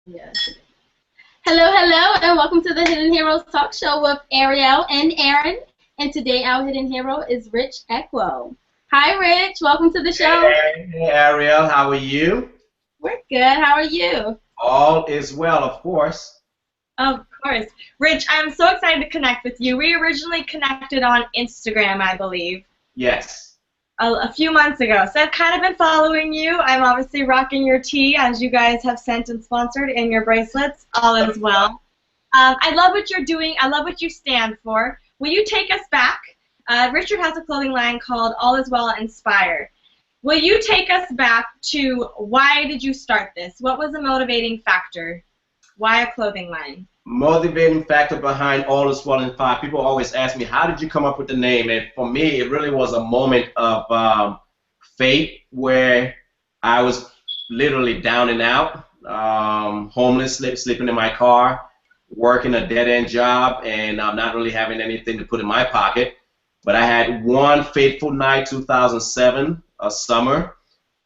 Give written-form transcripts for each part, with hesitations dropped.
Yeah. Hello, hello, and welcome to the Hidden Heroes Talk Show with Ariel and Aaron. And today our hidden hero is Rich Akwo. Hi, Rich. Welcome to the show. Hey, Ariel, how are you? We're good. How are you? All is well, of course. Of course. Rich, I'm so excited to connect with you. We originally connected on Instagram, I believe, Yes. a few months ago. So I've kind of been following you. I'm obviously rocking your tee, as you guys have sent and sponsored, and your bracelets, all as well. I love what you're doing. I love what you stand for. Will you take us back? Richard has a clothing line called All Is Well Inspire. Will you take us back to why did you start this? What was the motivating factor? Why a clothing line? Motivating factor behind All Is Well in Five. People always ask me, how did you come up with the name? And for me, it really was a moment of faith where I was literally down and out, homeless, sleeping in my car, working a dead-end job, and not really having anything to put in my pocket. But I had one fateful night, 2007, a summer.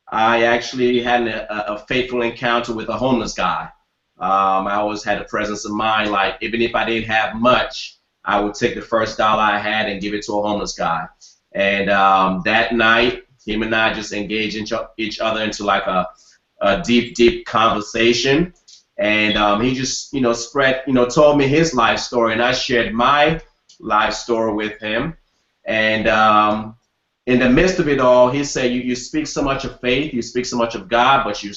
I actually had a fateful encounter with a homeless guy. I always had a presence of mind, like even if I didn't have much, I would take the first dollar I had and give it to a homeless guy. And that night, him and I just engaged each other into like a deep, deep conversation. And he just, told me his life story, and I shared my life story with him. And in the midst of it all, he said, "You speak so much of faith, you speak so much of God, but you're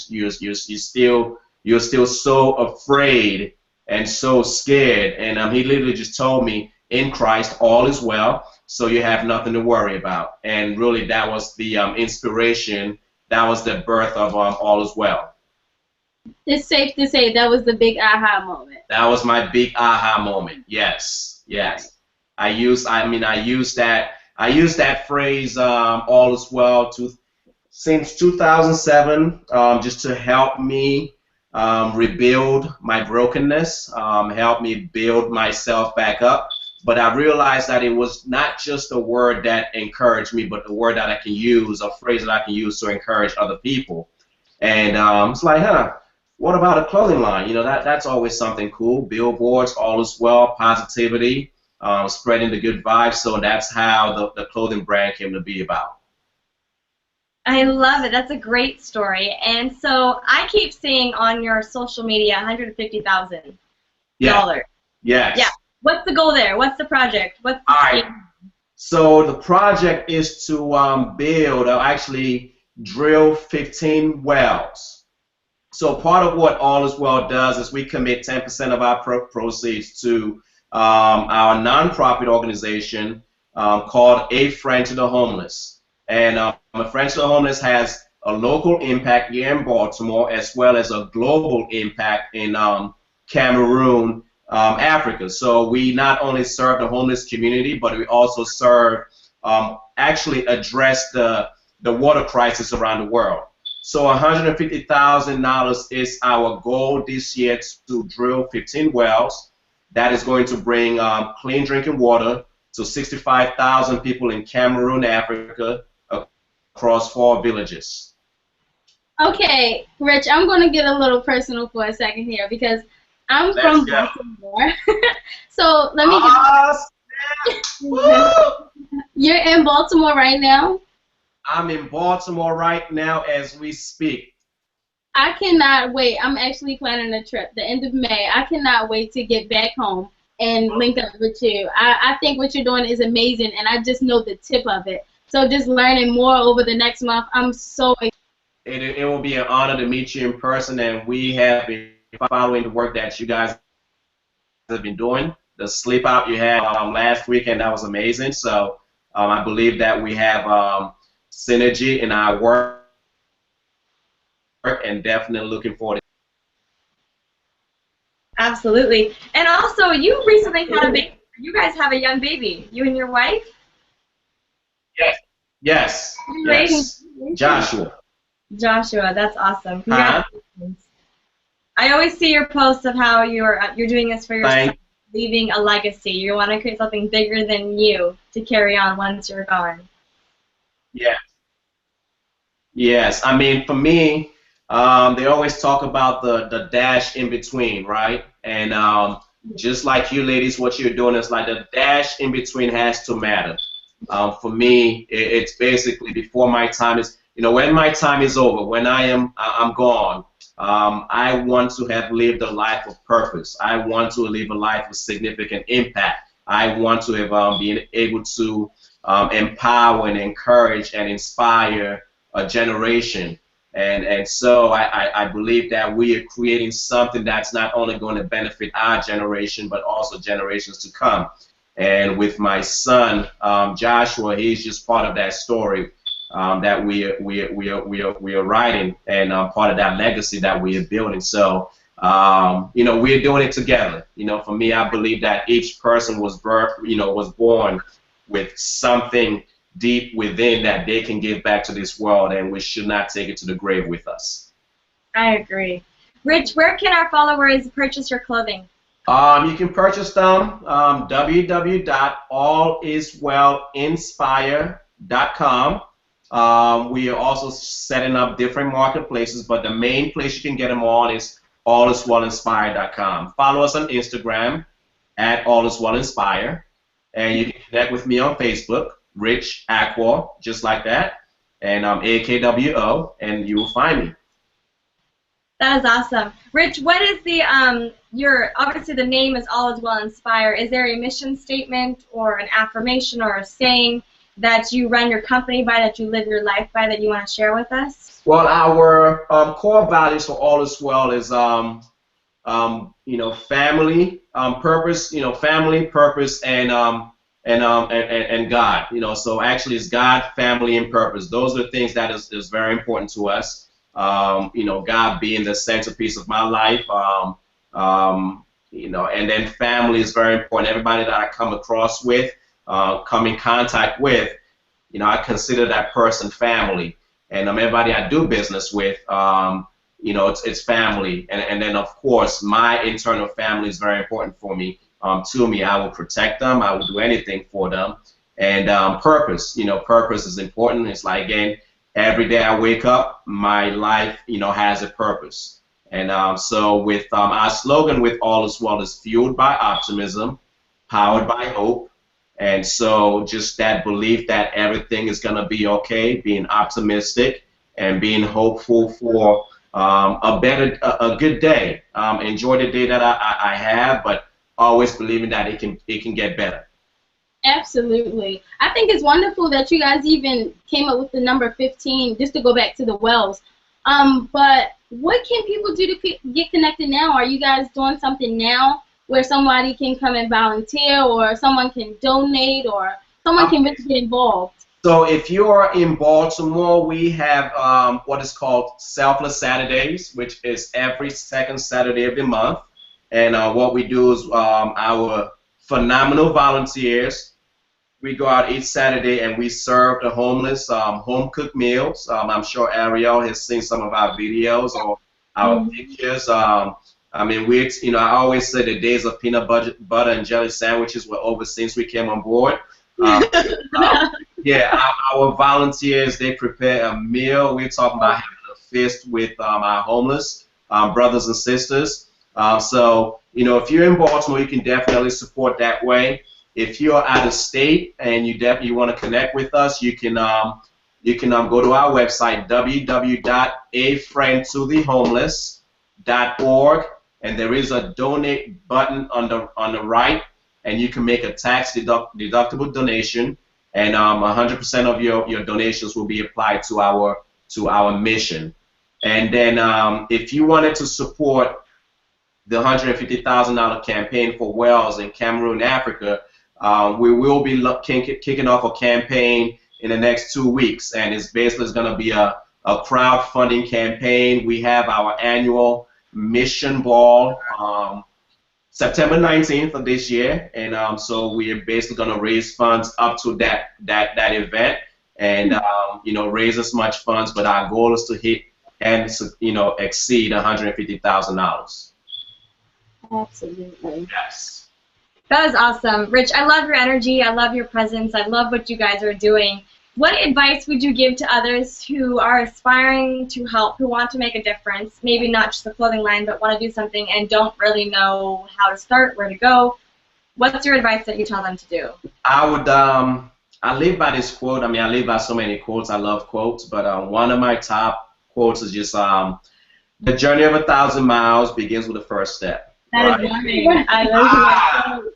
still so afraid and so scared." And he literally just told me, "In Christ, all is well, so you have nothing to worry about." And really, that was the inspiration. That was the birth of All Is Well. It's safe to say that was the big aha moment. That was my big aha moment. Yes, yes. I use that phrase, "all is well," since 2007, just to help me rebuild my brokenness, help me build myself back up. But I realized that it was not just a word that encouraged me, but a word that I can use, a phrase that I can use to encourage other people. And it's like, what about a clothing line? That's always something cool. Billboards, all is well, positivity, spreading the good vibes. So that's how the clothing brand came to be about. I love it. That's a great story. And so I keep seeing on your social media $150,000. Yeah. Yes. Yeah. What's the goal there? What's the project? What's the All right. So the project is to build, or actually drill 15 wells. So part of what All Is Well does is we commit 10% of our proceeds to our nonprofit organization called A Friend to the Homeless. And A Friend to the Homeless has a local impact here in Baltimore as well as a global impact in Cameroon, Africa. So we not only serve the homeless community, but we also serve, actually address the water crisis around the world. So $150,000 is our goal this year to drill 15 wells. That is going to bring clean drinking water to 65,000 people in Cameroon, Africa, across 4 villages. Okay, Rich, I'm going to get a little personal for a second here because I'm from Baltimore. So let me You're in Baltimore right now? I'm in Baltimore right now as we speak. I cannot wait. I'm actually planning a trip the end of May. I cannot wait to get back home and link up with you. I think what you're doing is amazing, and I just know the tip of it. So just learning more over the next month, I'm so excited. It will be an honor to meet you in person, and we have been following the work that you guys have been doing. The sleep out you had last weekend, that was amazing. So I believe that we have synergy in our work, and definitely looking forward to it. Absolutely. And also, you recently had a baby. You guys have a young baby. You and your wife? Yes. Yes. Yes. Joshua. Joshua, that's awesome. Congratulations. I always see your posts of how you're doing this for yourself, leaving a legacy. You want to create something bigger than you to carry on once you're gone. Yes. Yes. I mean, for me, They always talk about the dash in between, right? And just like you ladies, what you're doing is like the dash in between has to matter. For me, it's basically before my time is, when my time is over, when I'm gone. I want to have lived a life of purpose. I want to live a life of significant impact. I want to have been able to empower and encourage and inspire a generation. And so I believe that we are creating something that's not only going to benefit our generation, but also generations to come. And with my son, Joshua, he's just part of that story that we are writing, and part of that legacy that we are building. So, we're doing it together. For me, I believe that each person was was born with something deep within that they can give back to this world, and we should not take it to the grave with us. I agree. Rich, where can our followers purchase your clothing? You can purchase them www.alliswellinspire.com. We are also setting up different marketplaces, but the main place you can get them on is alliswellinspire.com. Follow us on Instagram at alliswellinspire, and you can connect with me on Facebook, Rich Akwo, just like that, and AKWO, and you will find me. That is awesome. Rich, what is the, obviously the name is All Is Well Inspire. Is there a mission statement or an affirmation or a saying that you run your company by, that you live your life by, that you want to share with us? Well, our core values for All Is Well is, family, purpose, family, purpose, and God. So actually it's God, family, and purpose. Those are the things that is very important to us. God being the centerpiece of my life, and then family is very important. Everybody that I come across with, come in contact with, I consider that person family. And everybody I do business with, it's family. And then, of course, my internal family is very important for me. To me, I will protect them. I will do anything for them. And purpose, purpose is important. It's like, again, every day I wake up, my life, has a purpose. And so with our slogan with All Is Well is fueled by optimism, powered by hope. And so just that belief that everything is going to be okay, being optimistic and being hopeful for a good day. Enjoy the day that I have, but always believing that it can get better. Absolutely. I think it's wonderful that you guys even came up with the number 15, just to go back to the wells. But what can people do to get connected now? Are you guys doing something now where somebody can come and volunteer, or someone can donate, or someone can really get involved? So if you're in Baltimore, we have what is called Selfless Saturdays, which is every second Saturday of the month. And what we do is our phenomenal volunteers, we go out each Saturday and we serve the homeless home-cooked meals. I'm sure Ariel has seen some of our videos or our pictures. I always say the days of peanut butter and jelly sandwiches were over since we came on board. Yeah, our volunteers, they prepare a meal. We're talking about having a feast with our homeless brothers and sisters. So, if you're in Baltimore, you can definitely support that way. If you're out of state and you definitely want to connect with us, you can go to our website, www.afriendtothehomeless.org, and there is a donate button on the right, and you can make a tax deductible donation, and 100% of your donations will be applied to our mission. And then if you wanted to support the $150,000 campaign for wells in Cameroon, Africa, we will be kicking off a campaign in the next 2 weeks, and it's basically going to be a crowdfunding campaign. We have our annual mission ball September 19th of this year, and so we're basically going to raise funds up to that event, and raise as much funds. But our goal is to hit and exceed $150,000. Absolutely. Yes. That is awesome. Rich, I love your energy. I love your presence. I love what you guys are doing. What advice would you give to others who are aspiring to help, who want to make a difference, maybe not just a clothing line, but want to do something and don't really know how to start, where to go? What's your advice that you tell them to do? I would, I live by this quote. I mean, I live by so many quotes. I love quotes, but one of my top quotes is just, the journey of 1,000 miles begins with the first step. That is wonderful. I love that quote.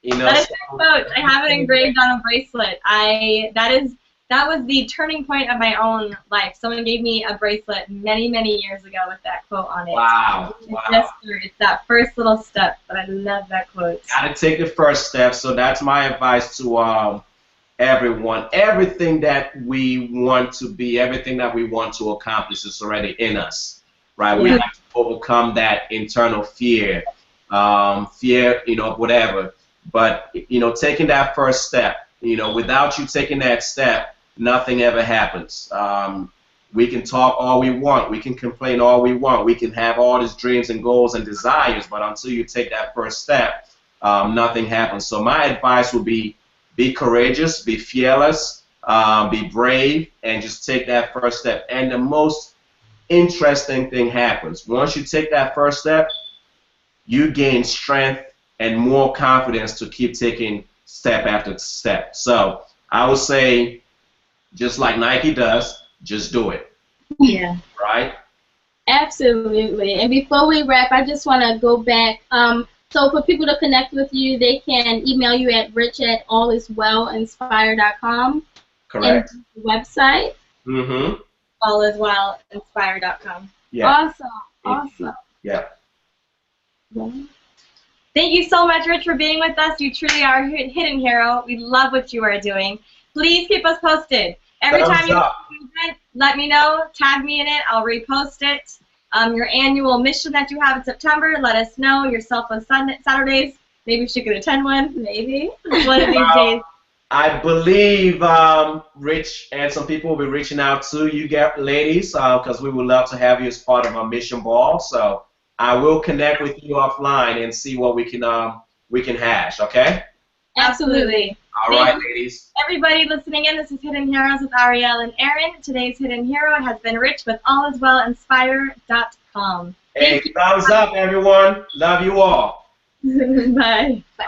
You know, That is a quote. I have it engraved on a bracelet. That was the turning point of my own life. Someone gave me a bracelet many, many years ago with that quote on it. Wow. It's that first little step, but I love that quote. Gotta take the first step. So that's my advice to everyone. Everything that we want to be, everything that we want to accomplish is already in us, right? We have to overcome that internal fear, whatever. But, taking that first step, without you taking that step, nothing ever happens. We can talk all we want. We can complain all we want. We can have all these dreams and goals and desires, but until you take that first step, nothing happens. So my advice would be courageous, be fearless, be brave, and just take that first step. And the most interesting thing happens. Once you take that first step, you gain strength and more confidence to keep taking step after step. So I would say, just like Nike does, just do it. Yeah. Right? Absolutely. And before we wrap, I just want to go back. So for people to connect with you, they can email you at rich@alliswellinspire.com. Correct. And the website. Mm-hmm. alliswellinspire.com. Yeah. Awesome. Yeah. Thank you so much, Rich, for being with us. You truly are a hidden hero. We love what you are doing. Please keep us posted. Every time you let me know, tag me in it, I'll repost it. Your annual mission that you have in September, let us know. Your Selfless Saturdays, maybe she could attend one, maybe, one of these days. I believe Rich and some people will be reaching out to you ladies because we would love to have you as part of our mission ball. So I will connect with you offline and see what we can hash, okay? Absolutely. All right, ladies. Everybody listening in, this is Hidden Heroes with Ariel and Aaron. Today's Hidden Hero has been Rich with alliswellinspire.com. Hey, thumbs up, everyone. Love you all. Bye. Bye.